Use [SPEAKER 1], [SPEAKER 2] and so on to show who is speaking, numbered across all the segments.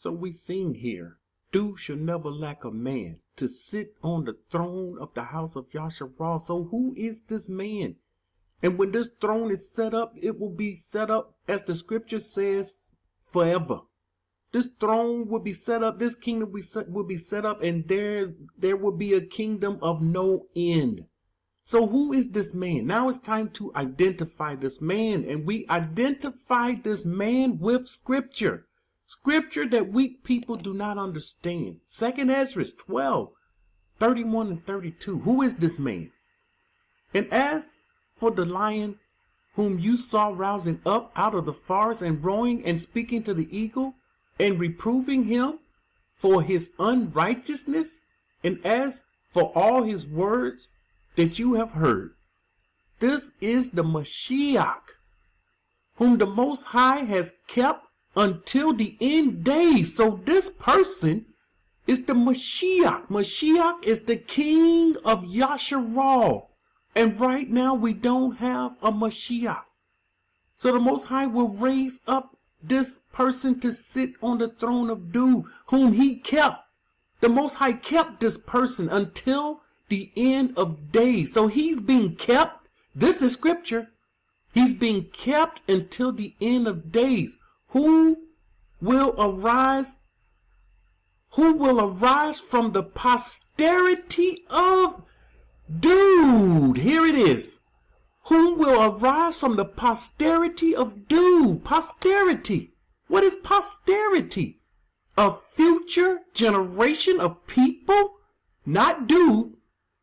[SPEAKER 1] So we sing here, "Dew shall never lack a man to sit on the throne of the house of Yashar'al." So who is this man? And when this throne is set up, it will be set up, as the scripture says, forever. This throne will be set up, this kingdom will be set up, and there will be a kingdom of no end. So who is this man? Now it's time to identify this man, and we identify this man with scripture. Scripture that weak people do not understand. 2 Ezra 12, 31 and 32. Who is this man? "And as for the lion whom you saw rousing up out of the forest and roaring and speaking to the eagle and reproving him for his unrighteousness, and as for all his words that you have heard, this is the Mashiach, whom the Most High has kept until the end days." So this person is the Mashiach. Mashiach is the king of Yashar'al. And right now we don't have a Mashiach. So the Most High will raise up this person to sit on the throne of Dew, whom he kept. The Most High kept this person until the end of days. So he's being kept. This is scripture. He's being kept until the end of days. Who will arise? Who will arise from the posterity of Dew? Here it is. Who will arise from the posterity of Dew? Posterity. What is posterity? A future generation of people? Not Dew.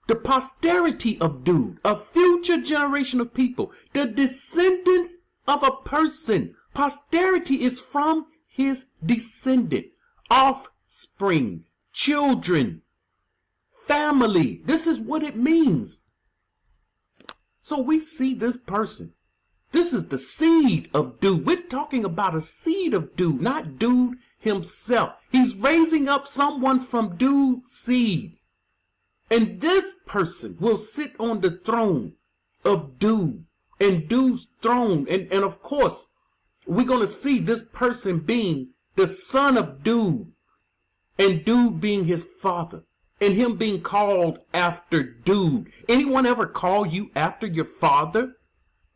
[SPEAKER 1] The posterity of Dew. A future generation of people. The descendants of a person. Posterity is from his descendant. Offspring. Children. Family. This is what it means. So we see this person. This is the seed of Dew. We're talking about a seed of Dew, not Dew himself. He's raising up someone from Dew's seed. And this person will sit on the throne of Dew, and Dew's throne. And of course, we're going to see this person being the son of Dew, and Dew being his father. And him being called after Dew. Anyone ever call you after your father?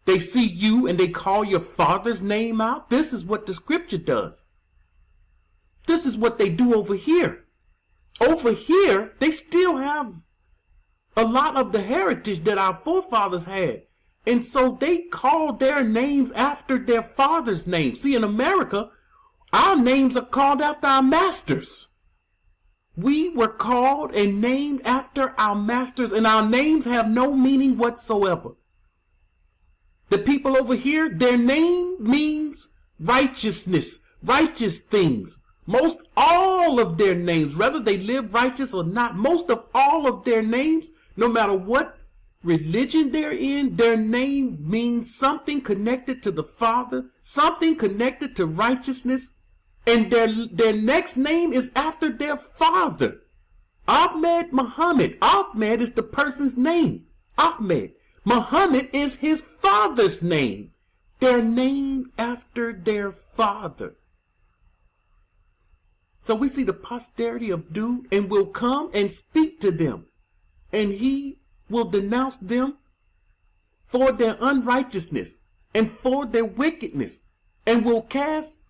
[SPEAKER 1] They see you and they call your father's name out. This is what the scripture does. This is what they do over here. Over here, they still have a lot of the heritage that our forefathers had. And so they call their names after their father's name. See, in America, our names are called after our masters. We were called and named after our masters, and our names have no meaning whatsoever. The people over here, their name means righteousness, righteous things. Most all of their names, whether they live righteous or not, most of all of their names, no matter what religion they're in, their name means something connected to the Father, something connected to righteousness. And their next name is after their father. Ahmed Muhammad. Ahmed is the person's name. Ahmed. Muhammad is his father's name. They're named after their father. So we see the posterity of Dew, and will come and speak to them. And he will denounce them for their unrighteousness and for their wickedness, and will cast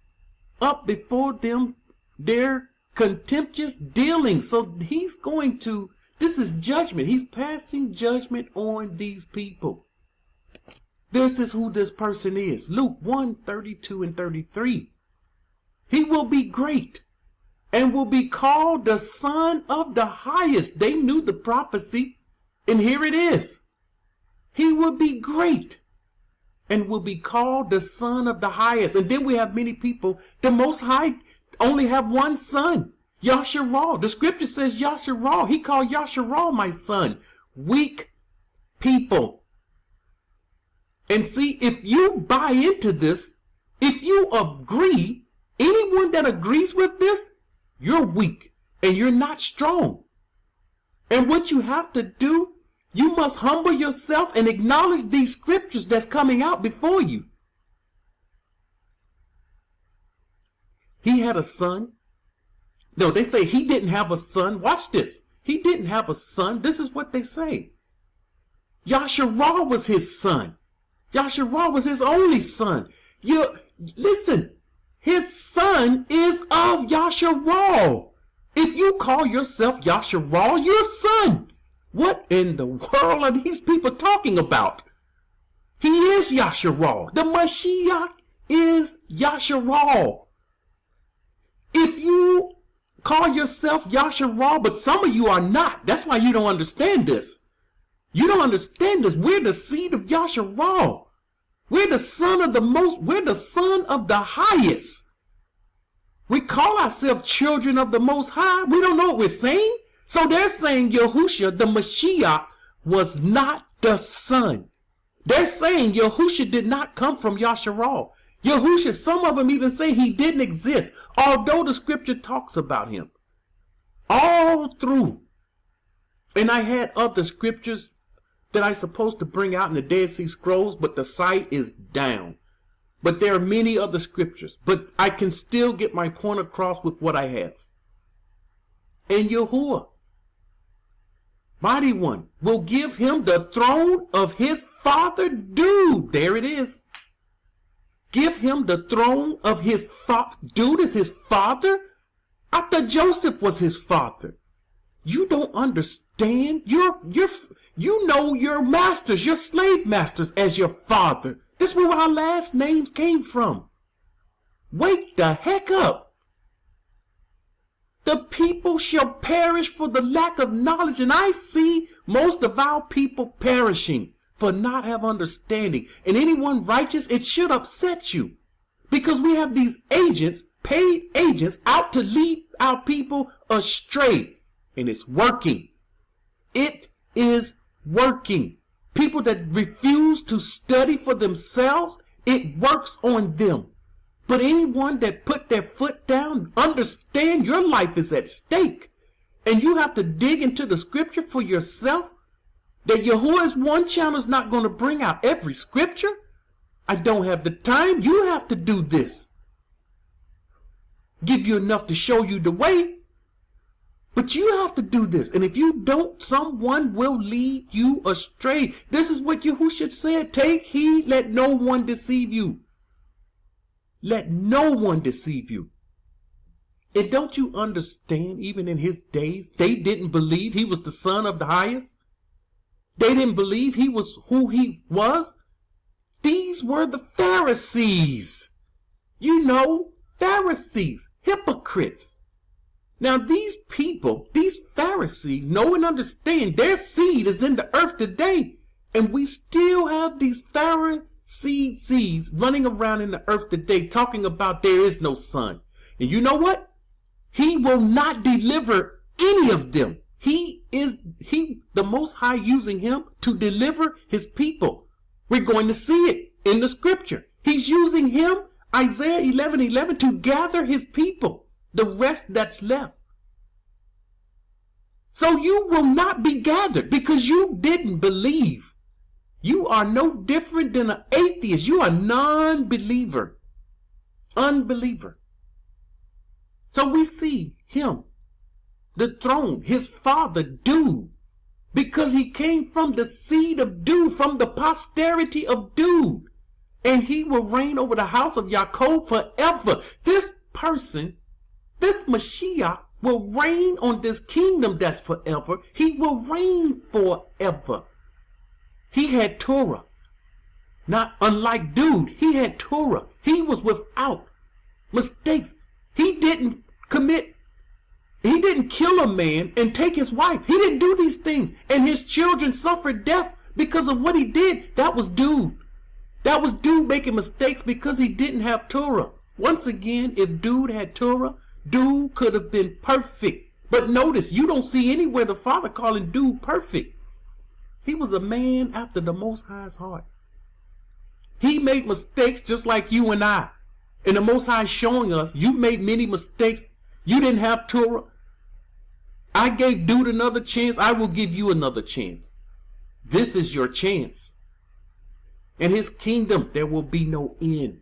[SPEAKER 1] up before them their contemptuous dealings. So he's going to, this is judgment. He's passing judgment on these people. This is who this person is. Luke 1:32 and 33. He will be great and will be called the Son of the Highest. They knew the prophecy, and here it is. He will be great and will be called the Son of the Highest. And then we have many people, the Most High only have one son, Yashar'al. The scripture says Yashar'al. He called Yashar'al my son. Weak people. And see, if you buy into this, if you agree, anyone that agrees with this, you're weak and you're not strong. And what you have to do, you must humble yourself and acknowledge these scriptures that's coming out before you. He had a son No, they say he didn't have a son. Watch this. He didn't have a son. This is what they say. Yashar'al was his son. Yashar'al was his only son. Listen, his son is of Yashar'al. If you call yourself Yashar'al, you're a son. What in the world are these people talking about? He is Yashar'al. The Mashiach is Yashar'al. If you call yourself Yashar'al, but some of you are not, that's why you don't understand this. You don't understand this. We're the seed of Yashar'al. We're the son of the most, we're the son of the highest. We call ourselves children of the Most High. We don't know what we're saying. So they're saying Yahusha, the Mashiach, was not the son. They're saying Yahusha did not come from Yashar'al. Yahusha, some of them even say he didn't exist, although the scripture talks about him. All through. And I had other scriptures that I'm supposed to bring out in the Dead Sea Scrolls, but the site is down. But there are many other scriptures. But I can still get my point across with what I have. And Yahuwah, Mighty One, will give him the throne of his father. Dude, there it is. Give him the throne of his father. Dude is his father? I thought Joseph was his father. You don't understand. You know your masters, your slave masters as your father. This is where our last names came from. Wake the heck up. The people shall perish for the lack of knowledge. And I see most of our people perishing for not have understanding. And anyone righteous, it should upset you. Because we have these agents, paid agents, out to lead our people astray. And it's working. It is working. People that refuse to study for themselves, it works on them. But anyone that put their foot down, understand your life is at stake. And you have to dig into the scripture for yourself. That Yahuwah's one channel is not going to bring out every scripture. I don't have the time. You have to do this. Give you enough to show you the way. But you have to do this. And if you don't, someone will lead you astray. This is what Yahushua said. Take heed, let no one deceive you. Let no one deceive you. And don't you understand, even in his days, they didn't believe he was the son of the highest? They didn't believe he was who he was? These were the Pharisees. You know, Pharisees, hypocrites. Now these people, these Pharisees, know and understand their seed is in the earth today. And we still have these Pharisee seeds running around in the earth today talking about there is no son. And you know what? He will not deliver any of them. The Most High using him to deliver his people. We're going to see it in the scripture. He's using him, Isaiah 11:11, to gather his people. The rest that's left. So you will not be gathered because you didn't believe. You are no different than an atheist. You are a non-believer. Unbeliever. So we see him, the throne, his father, Dude, because he came from the seed of Dude, from the posterity of Dude. And he will reign over the house of Yaakov forever. This person, this Mashiach, will reign on this kingdom that's forever. He will reign forever. He had Torah. Not unlike Dude. He had Torah. He was without mistakes. He didn't kill a man and take his wife. He didn't do these things. And his children suffered death because of what he did. That was Dude. That was Dude making mistakes because he didn't have Torah. Once again, if Dude had Torah, Dude could have been perfect. But notice, you don't see anywhere the Father calling Dude perfect. He was a man after the Most High's heart. He made mistakes just like you and I. And the Most High is showing us, you made many mistakes. You didn't have Torah. I gave Dude another chance. I will give you another chance. This is your chance. In his kingdom, there will be no end.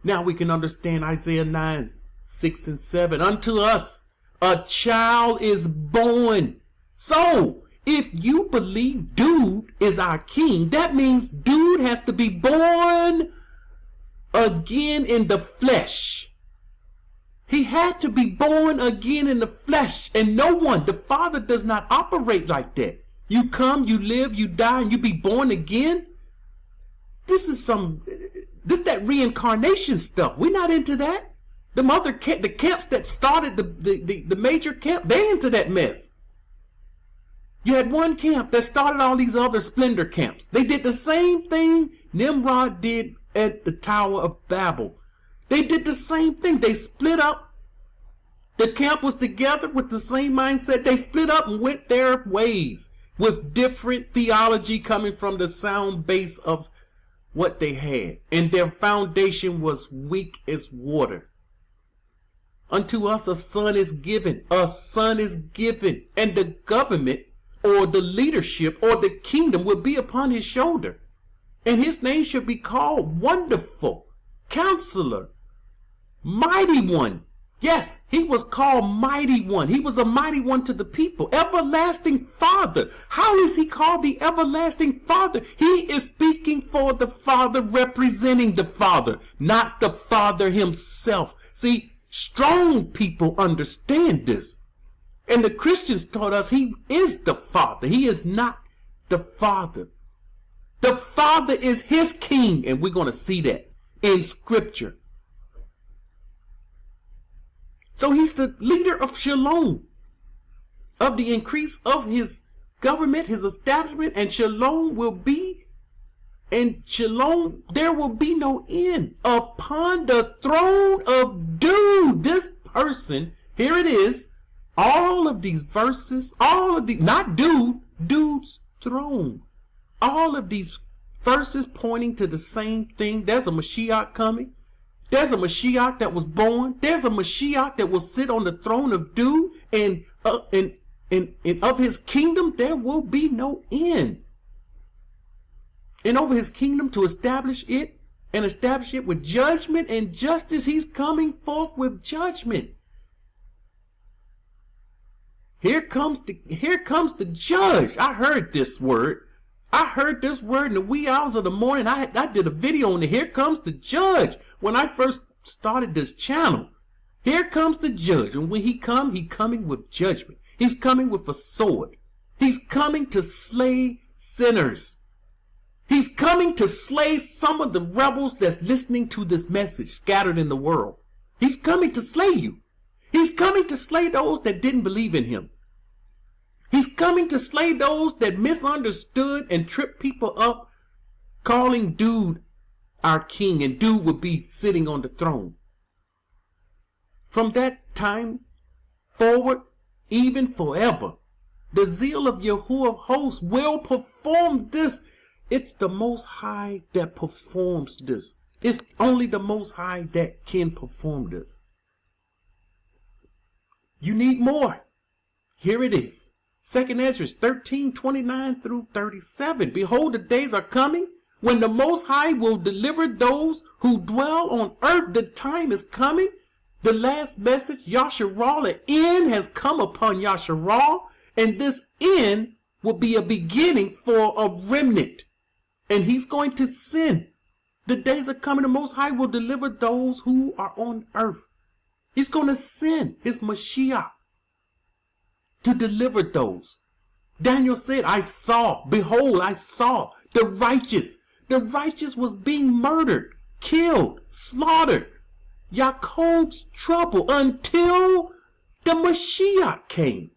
[SPEAKER 1] Now we can understand Isaiah 9, 6 and 7. Unto us A child is born. So, if you believe dude is our king, that means dude has to be born again in the flesh. He had to be born again in the flesh. And no one, the Father does not operate like that. You come, you live, you die, and you be born again. This that reincarnation stuff. We're not into that. The camps that started the major camp, they into that mess. You had one camp that started all these other splendor camps. They did the same thing Nimrod did at the Tower of Babel. They did the same thing. They split up. The camp was together with the same mindset. They split up and went their ways with different theology coming from the sound base of what they had. And their foundation was weak as water. Unto us a son is given. A son is given. And the government or the leadership or the kingdom will be upon his shoulder. And his name should be called Wonderful, Counselor, Mighty One. Yes, he was called Mighty One. He was a mighty one to the people. Everlasting Father. How is he called the Everlasting Father? He is speaking for the Father, representing the Father, not the Father himself. See, strong people understand this. And the Christians taught us he is the Father. He is not the Father. The Father is his king. And we're going to see that in Scripture. So he's the leader of Shalom, of the increase of his government, his establishment, and Shalom will be, and Shalom, there will be no end upon the throne of dude. This person, here it is, all of these verses, all of these, not dude, dude's throne. All of these verses pointing to the same thing. There's a Mashiach coming. There's a Mashiach that was born. There's a Mashiach that will sit on the throne of dude, and of his kingdom there will be no end. And over his kingdom to establish it and establish it with judgment and justice. He's coming forth with judgment. Here comes the judge. I heard this word. I heard this word in the wee hours of the morning. I did a video on it. Here comes the judge. When I first started this channel, here comes the judge. And when he coming with judgment. He's coming with a sword. He's coming to slay sinners. He's coming to slay some of the rebels that's listening to this message scattered in the world. He's coming to slay you. He's coming to slay those that didn't believe in him. He's coming to slay those that misunderstood and tripped people up, calling dude our king, and dude would be sitting on the throne. From that time forward, even forever, the zeal of Yahuwah of hosts will perform this. It's the Most High that performs this. It's only the Most High that can perform this. You need more. Here it is. 2nd Ezra 13:29 through 37. Behold, the days are coming when the Most High will deliver those who dwell on earth. The time is coming. The last message, Yashar'al, an end has come upon Yashar'al, and this end will be a beginning for a remnant. And he's going to send. The days are coming. The Most High will deliver those who are on earth. He's going to send his Mashiach to deliver those. Daniel said, behold, I saw the righteous. The righteous was being murdered, killed, slaughtered. Jacob's trouble until the Mashiach came.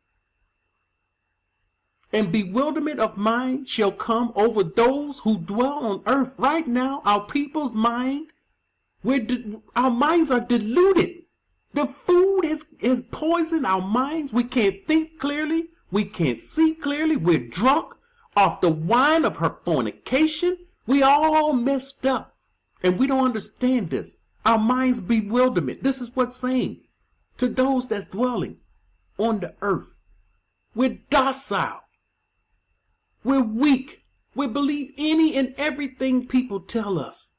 [SPEAKER 1] And bewilderment of mind shall come over those who dwell on earth. Right now, our people's mind, our minds are diluted. The food has poisoned our minds. We can't think clearly. We can't see clearly. We're drunk off the wine of her fornication. We all messed up. And we don't understand this. Our minds bewilderment. This is what's saying to those that's dwelling on the earth. We're docile. We're weak. We believe any and everything people tell us.